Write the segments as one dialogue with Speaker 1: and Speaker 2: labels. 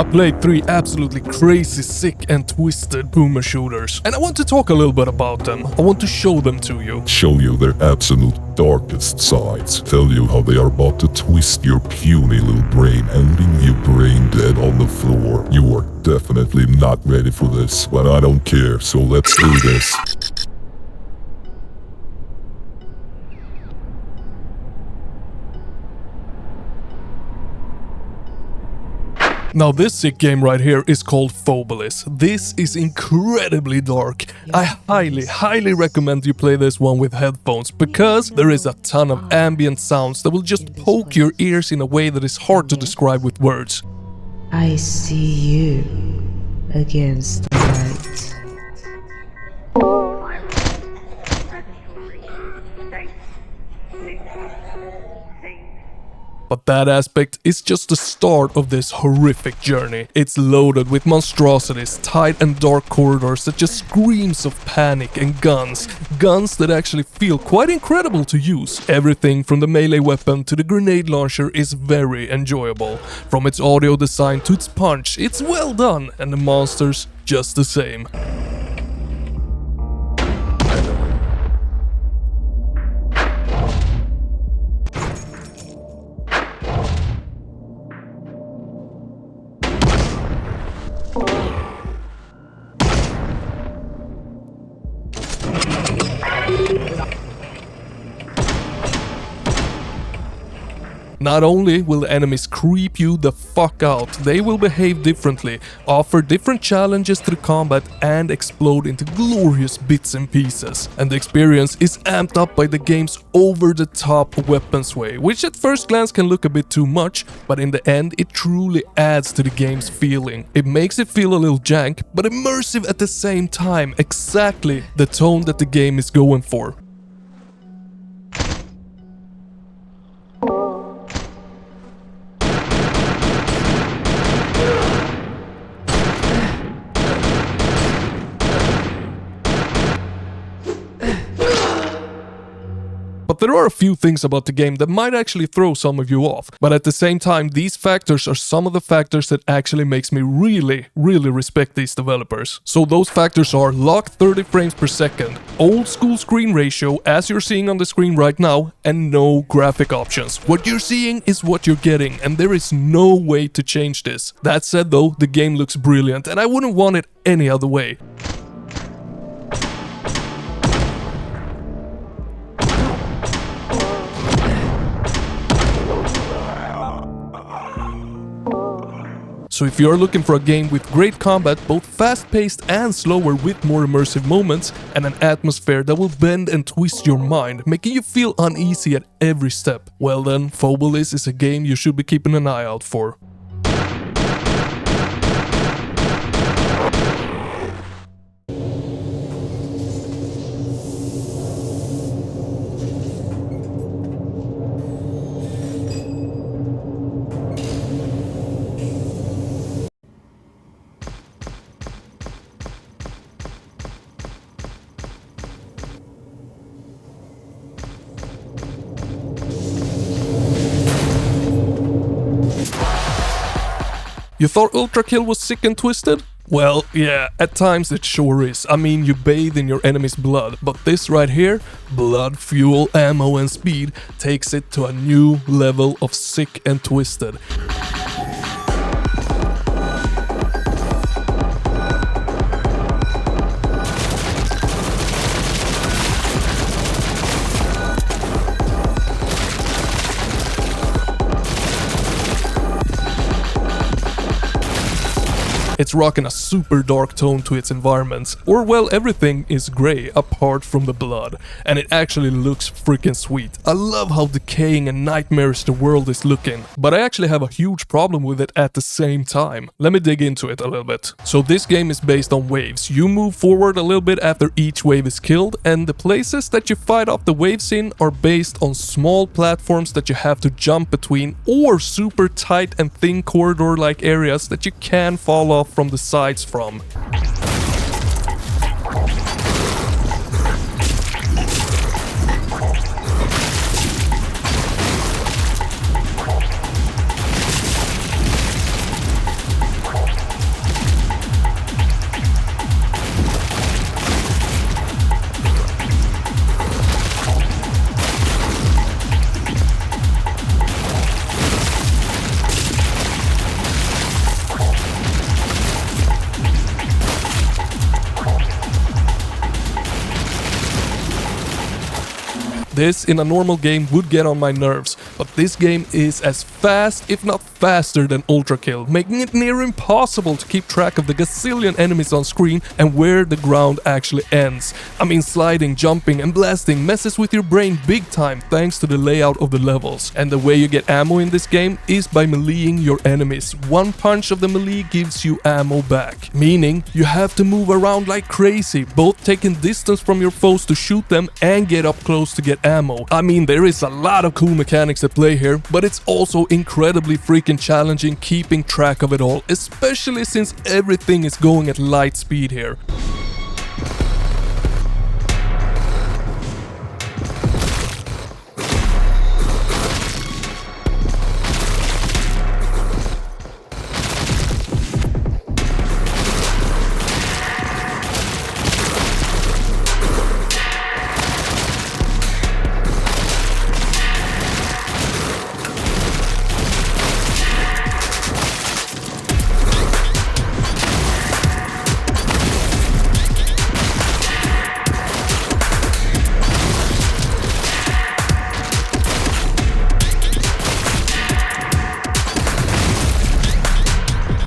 Speaker 1: I played 3 absolutely crazy, sick and twisted boomer shooters, and I want to talk a little bit about them. I want to show them to you.
Speaker 2: Show you their absolute darkest sides. Tell you how they are about to twist your puny little brain and leave you brain dead on the floor. You are definitely not ready for this, but I don't care, so let's do this.
Speaker 1: Now this sick game right here is called Phobolis. This is incredibly dark. I highly recommend you play this one with headphones, because there is a ton of ambient sounds that will just poke your ears in a way that is hard to describe with words.
Speaker 3: I see you against the light.
Speaker 1: But that aspect is just the start of this horrific journey. It's loaded with monstrosities, tight and dark corridors that just screams of panic, and guns that actually feel quite incredible to use. Everything from the melee weapon to the grenade launcher is very enjoyable. From its audio design to its punch, it's well done, and the monsters just the same. Not only will the enemies creep you the fuck out, they will behave differently, offer different challenges to the combat, and explode into glorious bits and pieces. And the experience is amped up by the game's over-the-top weapon sway, which at first glance can look a bit too much, but in the end it truly adds to the game's feeling. It makes it feel a little jank, but immersive at the same time, exactly the tone that the game is going for. But there are a few things about the game that might actually throw some of you off. But at the same time, these factors are some of the factors that actually makes me really respect these developers. So those factors are locked 30 frames per second, old school screen ratio as you're seeing on the screen right now, and no graphic options. What you're seeing is what you're getting, and there is no way to change this. That said though, the game looks brilliant, and I wouldn't want it any other way. So if you're looking for a game with great combat, both fast-paced and slower with more immersive moments, and an atmosphere that will bend and twist your mind, making you feel uneasy at every step, well then, Phobolis is a game you should be keeping an eye out for. You thought Ultra Kill was sick and twisted? Well, yeah, at times it sure is. I mean, you bathe in your enemy's blood, but this right here, blood, fuel, ammo and speed, takes it to a new level of sick and twisted. It's rocking a super dark tone to its environments, or well, everything is grey apart from the blood, and it actually looks freaking sweet. I love how decaying and nightmarish the world is looking, but I actually have a huge problem with it at the same time. Let me dig into it a little bit. So this game is based on waves. You move forward a little bit after each wave is killed, and the places that you fight off the waves in are based on small platforms that you have to jump between, or super tight and thin corridor-like areas that you can fall off from the sides from. This in a normal game would get on my nerves, but this game is as fast, if not faster than Ultra Kill, making it near impossible to keep track of the gazillion enemies on screen and where the ground actually ends. I mean, sliding, jumping and blasting messes with your brain big time thanks to the layout of the levels. And the way you get ammo in this game is by meleeing your enemies. One punch of the melee gives you ammo back, meaning you have to move around like crazy, both taking distance from your foes to shoot them and get up close to get ammo. I mean, there is a lot of cool mechanics at play here, but it's also incredibly freaking challenging keeping track of it all, especially since everything is going at light speed here.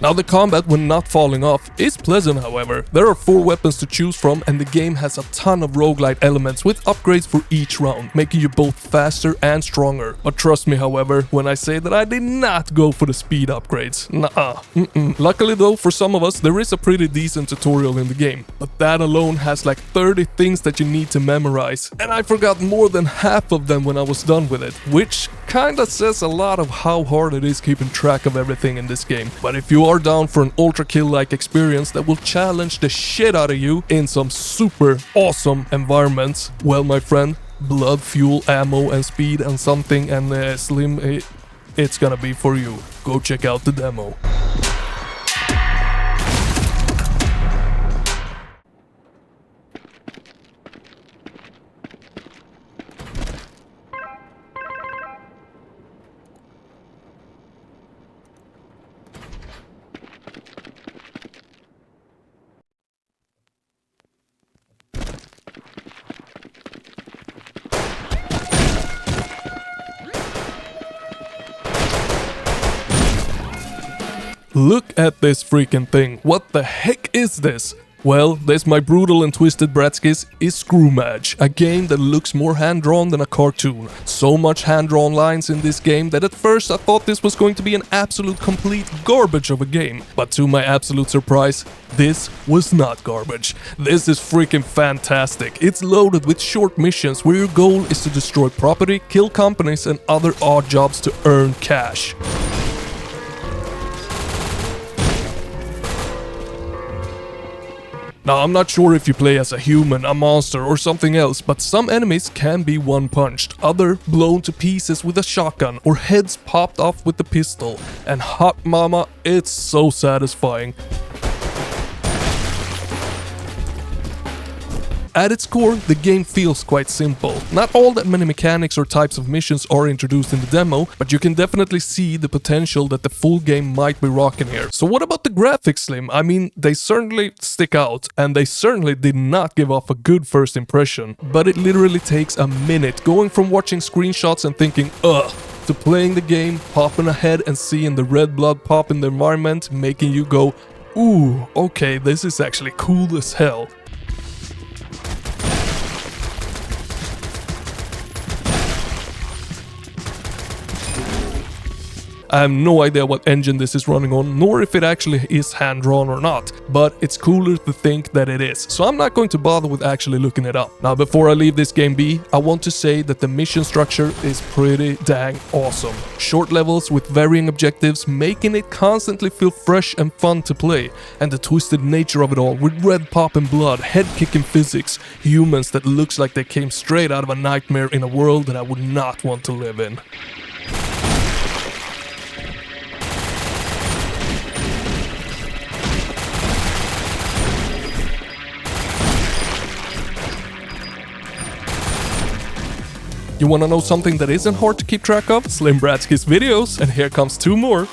Speaker 1: Now the combat when not falling off is pleasant, however. There are 4 weapons to choose from and the game has a ton of roguelite elements with upgrades for each round, making you both faster and stronger. But trust me, however, when I say that I did not go for the speed upgrades. Nuh-uh. Luckily though, for some of us, there is a pretty decent tutorial in the game. But that alone has like 30 things that you need to memorize. And I forgot more than half of them when I was done with it, which kinda says a lot of how hard it is keeping track of everything in this game. But if you are down for an Ultra Kill-like experience that will challenge the shit out of you in some super awesome environments, well my friend, blood, fuel, ammo and speed and something and Slim, it's gonna be for you. Go check out the demo. Look at this freaking thing. What the heck is this? Well, this, my brutal and twisted bratskis, is Screw Match, a game that looks more hand-drawn than a cartoon. So much hand-drawn lines in this game that at first I thought this was going to be an absolute complete garbage of a game. But to my absolute surprise, this was not garbage. This is freaking fantastic. It's loaded with short missions where your goal is to destroy property, kill companies and other odd jobs to earn cash. Now, I'm not sure if you play as a human, a monster or something else, but some enemies can be one-punched, other blown to pieces with a shotgun or heads popped off with the pistol. And hot mama, it's so satisfying. At its core, the game feels quite simple. Not all that many mechanics or types of missions are introduced in the demo, but you can definitely see the potential that the full game might be rocking here. So what about the graphics, Slim? I mean, they certainly stick out, and they certainly did not give off a good first impression. But it literally takes a minute going from watching screenshots and thinking, ugh, to playing the game, popping ahead and seeing the red blood pop in the environment, making you go, ooh, okay, this is actually cool as hell. I have no idea what engine this is running on, nor if it actually is hand-drawn or not, but it's cooler to think that it is, so I'm not going to bother with actually looking it up. Now, before I leave this game be, I want to say that the mission structure is pretty dang awesome. Short levels with varying objectives, making it constantly feel fresh and fun to play, and the twisted nature of it all with red pop and blood, head-kicking physics, humans that looks like they came straight out of a nightmare in a world that I would not want to live in. You wanna know something that isn't hard to keep track of? Slim Bratski's videos, and here comes 2 more.